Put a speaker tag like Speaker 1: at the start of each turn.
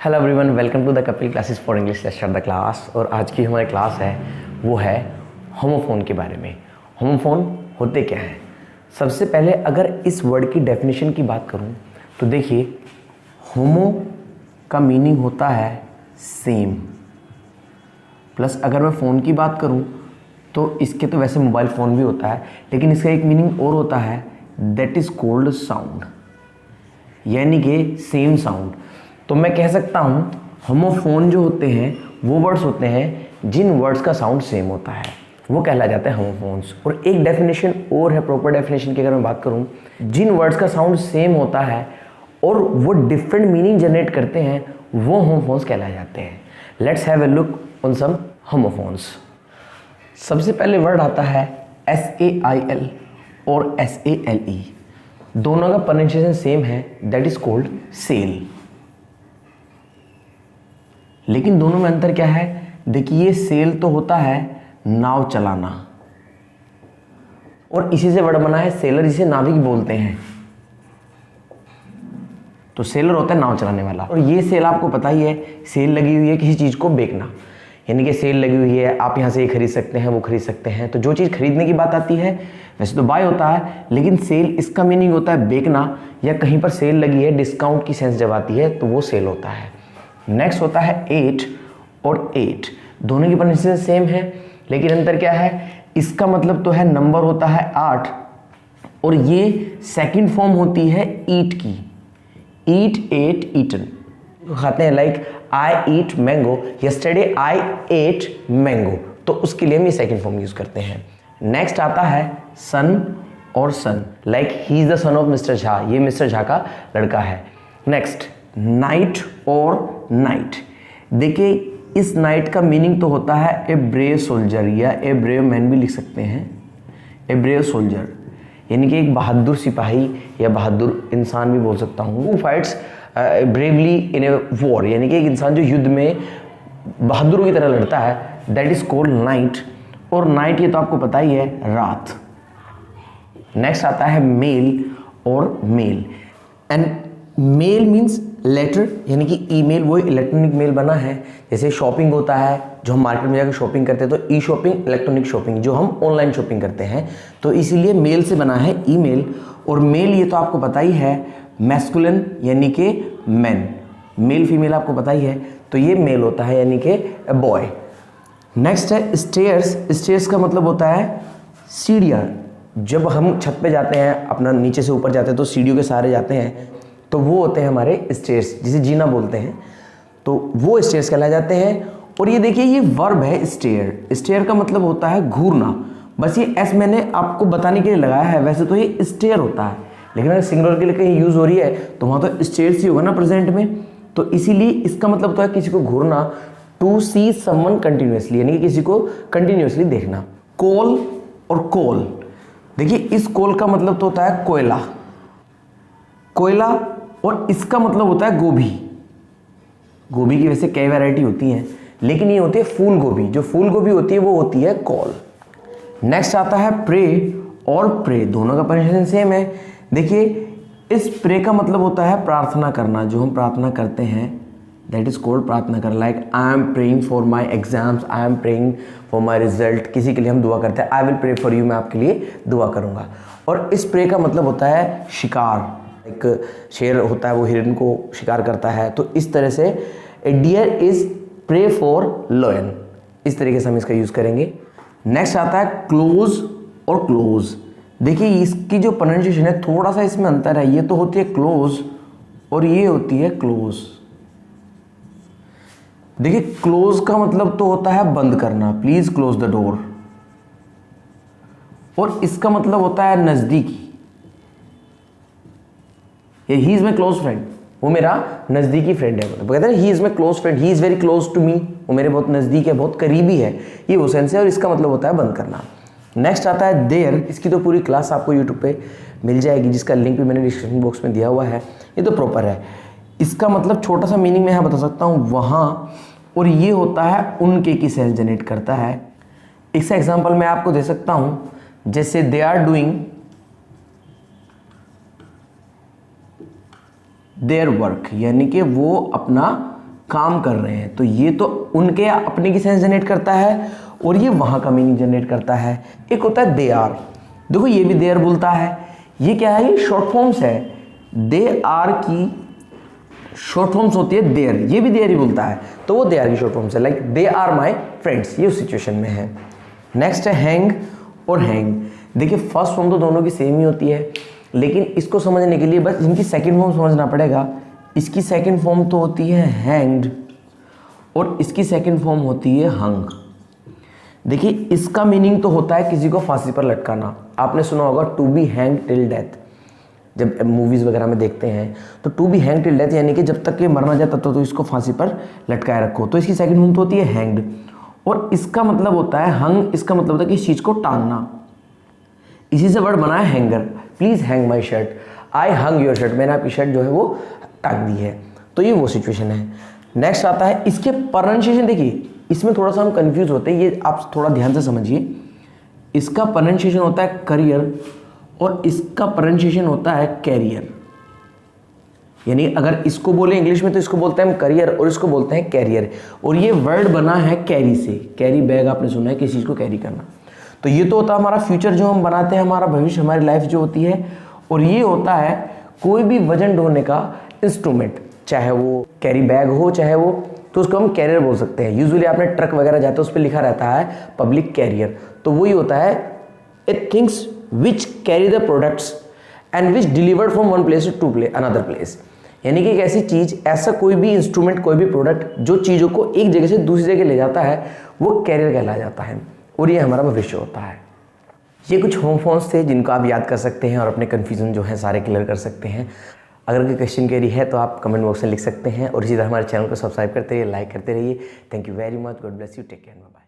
Speaker 1: Hello everyone, welcome to the Kapil classes for English let's start the class. और आज की हमारी क्लास है वो है होमोफोन के बारे में। होमोफोन होते क्या हैं? सबसे पहले अगर इस वर्ड की डेफिनेशन की बात करूं तो देखिए, होमो का मीनिंग होता है सेम, प्लस अगर मैं फ़ोन की बात करूं तो इसके तो वैसे मोबाइल फ़ोन भी होता है, लेकिन इसका एक मीनिंग और होता है, दैट इज़ कॉल्ड साउंड, यानी कि सेम साउंड। तो मैं कह सकता हूँ होमोफोन जो होते हैं वो वर्ड्स होते हैं जिन वर्ड्स का साउंड सेम होता है, वो कहला जाता है होमोफोन्स। और एक डेफिनेशन और है, प्रॉपर डेफिनेशन की अगर मैं बात करूँ, जिन वर्ड्स का साउंड सेम होता है और वो डिफरेंट मीनिंग जनरेट करते हैं वो होमोफोन्स कहलाए जाते हैं। Let's have a look on some homophones. सबसे पहले वर्ड आता है SAIL और SALE। दोनों का प्रोनाउंसिएशन सेम है, दैट इज कॉल्ड सेल। लेकिन दोनों में अंतर क्या है? देखिए, ये सेल तो होता है नाव चलाना, और इसी से वर्ड बना है सेलर, जिसे नाविक बोलते हैं। तो सेलर होता है नाव चलाने वाला, और ये सेल आपको पता ही है, सेल लगी हुई है किसी चीज़ को बेचना, यानी कि सेल लगी हुई है, आप यहाँ से ये खरीद सकते हैं, वो खरीद सकते हैं। तो जो चीज़ खरीदने की बात आती है वैसे तो बाय होता है, लेकिन सेल इसका मीनिंग होता है बेचना, या कहीं पर सेल लगी है, डिस्काउंट की सेंस जब आती है तो वो सेल होता है। नेक्स्ट होता है 8 और 8। दोनों की प्रोनाउंसिएशन सेम है, लेकिन अंतर क्या है? इसका मतलब तो है नंबर होता है 8, और ये सेकंड फॉर्म होती है ईट की, ईट, एट, ईटन खाते हैं। Like I eat mango, yesterday I ate mango, तो उसके लिए हम ये सेकंड फॉर्म यूज करते हैं। नेक्स्ट आता है सन और son, like he is the son of mister Jha, ये मिस्टर झा का लड़का है। नेक्स्ट नाइट और नाइट। देखिए, इस नाइट का मीनिंग तो होता है ए ब्रेव सोल्जर, या ए ब्रेव मैन भी लिख सकते हैं, ए ब्रेव सोल्जर, यानी कि एक बहादुर सिपाही या बहादुर इंसान भी बोल सकता हूँ। Who fights bravely in a war, यानी कि एक इंसान जो युद्ध में बहादुरों की तरह लड़ता है, दैट इज कॉल्ड नाइट। और नाइट ये तो आपको पता ही है, रात। नेक्स्ट आता है मेल और mail. And mail means letter, यानी कि ईमेल, वो इलेक्ट्रॉनिक मेल बना है। जैसे शॉपिंग होता है, जो हम मार्केट में जाकर शॉपिंग करते हैं, तो ई शॉपिंग, इलेक्ट्रॉनिक शॉपिंग, जो हम ऑनलाइन शॉपिंग करते हैं, तो इसीलिए मेल से बना है ईमेल। और मेल ये तो आपको पता ही है, मैस्कुलिन यानी कि मैन, मेल फीमेल आपको पता ही है, तो ये मेल होता है यानी कि बॉय। नेक्स्ट है स्टेयर्स। स्टेयर्स का मतलब होता है सीढ़ियाँ। जब हम छत पे जाते हैं, अपना नीचे से ऊपर जाते हैं, तो सीढ़ियों के सहारे जाते हैं, तो वो होते हैं हमारे स्टेयर्स, जिसे जीना बोलते हैं, तो वो स्टेयर्स कहलाए जाते हैं। और ये देखिए, ये वर्ब है स्टेयर। स्टेयर का मतलब होता है घूरना, बस ये एस मैंने आपको बताने के लिए लगाया है, वैसे तो ये स्टेयर होता है, लेकिन अगर सिंगुलर के लिए कहीं यूज हो रही है तो वहाँ तो स्टेयर्स ही होगा ना प्रेजेंट में, तो इसीलिए इसका मतलब तो है किसी को घूरना, टू सी समवन कंटिन्यूसली, यानी कि किसी को कंटिन्यूसली देखना। कोल और कोल, देखिए इस कोल का मतलब तो होता है कोयला, कोयला, और इसका मतलब होता है गोभी। गोभी की वैसे कई वैरायटी होती हैं, लेकिन ये होती है फूल गोभी। जो फूल गोभी होती है वो होती है कॉल। नेक्स्ट आता है प्रे और प्रे, दोनों का प्रोनाउंसिएशन सेम है। देखिए, इस प्रे का मतलब होता है प्रार्थना करना, जो हम प्रार्थना करते हैं, दैट इज कॉल्ड प्रार्थना करना। Like I am praying for my exams, I am praying for my result, किसी के लिए हम दुआ करते हैं, I will pray for you, मैं आपके लिए दुआ करूंगा। और इस प्रे का मतलब होता है शिकार, एक शेर होता है वो हिरन को शिकार करता है, तो इस तरह से a deer is prey for lion, इस तरीके से हम इसका यूज करेंगे। नेक्स्ट आता है क्लोज और क्लोज। देखिए, इसकी जो प्रोनाउंसिएशन है थोड़ा सा इसमें अंतर है, ये तो होती है क्लोज और ये होती है क्लोज। देखिए, क्लोज का मतलब तो होता है बंद करना, प्लीज क्लोज द डोर, और इसका मतलब होता है नजदीकी, he is my close friend, वो मेरा नजदीकी फ्रेंड है। कहते हैं he is my close friend, he is very close to me, वो मेरे बहुत नजदीक है, बहुत करीबी है, ये वो सेंस है, और इसका मतलब होता है बंद करना। नेक्स्ट आता है देयर। इसकी तो पूरी क्लास आपको यूट्यूब पे मिल जाएगी, जिसका लिंक भी मैंने डिस्क्रिप्शन बॉक्स में दिया हुआ है, ये तो प्रॉपर है। इसका मतलब छोटा सा मीनिंग मैं यहाँ बता सकता हूँ, वहाँ, और ये होता है उनके की सेंस जनरेट करता है। इसका एग्जाम्पल मैं आपको दे सकता हूँ, जैसे they are doing their work, यानी कि वो अपना काम कर रहे हैं। तो ये तो उनके अपने की सेंस जनरेट करता है और ये वहाँ का मीनिंग जनरेट करता है। एक होता है दे आर, देखो ये भी देयर बोलता है, ये क्या है, ये शॉर्ट फॉर्म्स है। दे आर की शॉर्ट फॉर्म्स होती है देयर, ये भी देयर ही बोलता है, तो वो दे आर की शॉर्ट फॉर्म्स है। Like they are my friends, ये उस सिचुएशन में है। नेक्स्ट है हैंग और हैंग। देखिए फर्स्ट फॉर्म तो दोनों की सेम ही होती है, लेकिन इसको समझने के लिए बस इनकी सेकंड फॉर्म समझना पड़ेगा। इसकी सेकंड फॉर्म तो होती है हैंग्ड और इसकी सेकंड फॉर्म होती है हंग। देखिए इसका मीनिंग तो होता है किसी को फांसी पर लटकाना। आपने सुना होगा to be hang till death, जब मूवीज़ वगैरह में देखते हैं तो to be hang till death यानी कि जब तक ये मर ना जाए तब तक तो इसको फांसी पर लटकाए रखो। तो इसकी सेकंड फॉर्म तो होती है हैंग्ड और इसका मतलब होता है हंग। इसका मतलब होता है कि इस चीज़ को टांगना, इसी से वर्ड बना है hanger. Please hang my shirt, I hung your shirt, मैंने आपकी शर्ट जो है वो टांग दी है। तो ये वो सिचुएशन है। नेक्स्ट आता है इसके प्रोनाउंसिएशन। देखिए इसमें थोड़ा सा हम कंफ्यूज होते हैं, ये आप थोड़ा ध्यान से समझिए। इसका प्रोनाउंसिएशन होता है करियर और इसका प्रोनाउंसिएशन होता है कैरियर। यानी अगर इसको बोले इंग्लिश में तो इसको बोलते हैं हम करियर और इसको बोलते हैं कैरियर। और ये वर्ड बना है कैरी से, कैरी बैग आपने सुना है किसी चीज़ को कैरी करना। तो ये तो होता है हमारा फ्यूचर जो हम बनाते हैं, हमारा भविष्य, हमारी लाइफ जो होती है। और ये होता है कोई भी वजन ढोने का इंस्ट्रूमेंट, चाहे वो कैरी बैग हो चाहे वो, तो उसको हम कैरियर बोल सकते हैं। यूजुअली आपने ट्रक वगैरह जाते हैं उस पर लिखा रहता है पब्लिक कैरियर, तो वही होता है it things which carry the products and which delivered from one place to another place. यानी कि एक ऐसी चीज़, ऐसा कोई भी इंस्ट्रूमेंट, कोई भी प्रोडक्ट जो चीज़ों को एक जगह से दूसरी जगह ले जाता है, वो कैरियर कहलाया जाता है और ये हमारा भविष्य होता है। ये कुछ होम फॉर्म्स थे जिनको आप याद कर सकते हैं और अपने कन्फ्यूजन जो है सारे क्लियर कर सकते हैं। अगर कोई क्वेश्चन क्वेरी है तो आप कमेंट बॉक्स में लिख सकते हैं और इसी तरह हमारे चैनल को सब्सक्राइब करते रहिए, लाइक करते रहिए। Thank you very much, god bless you, take care, bye.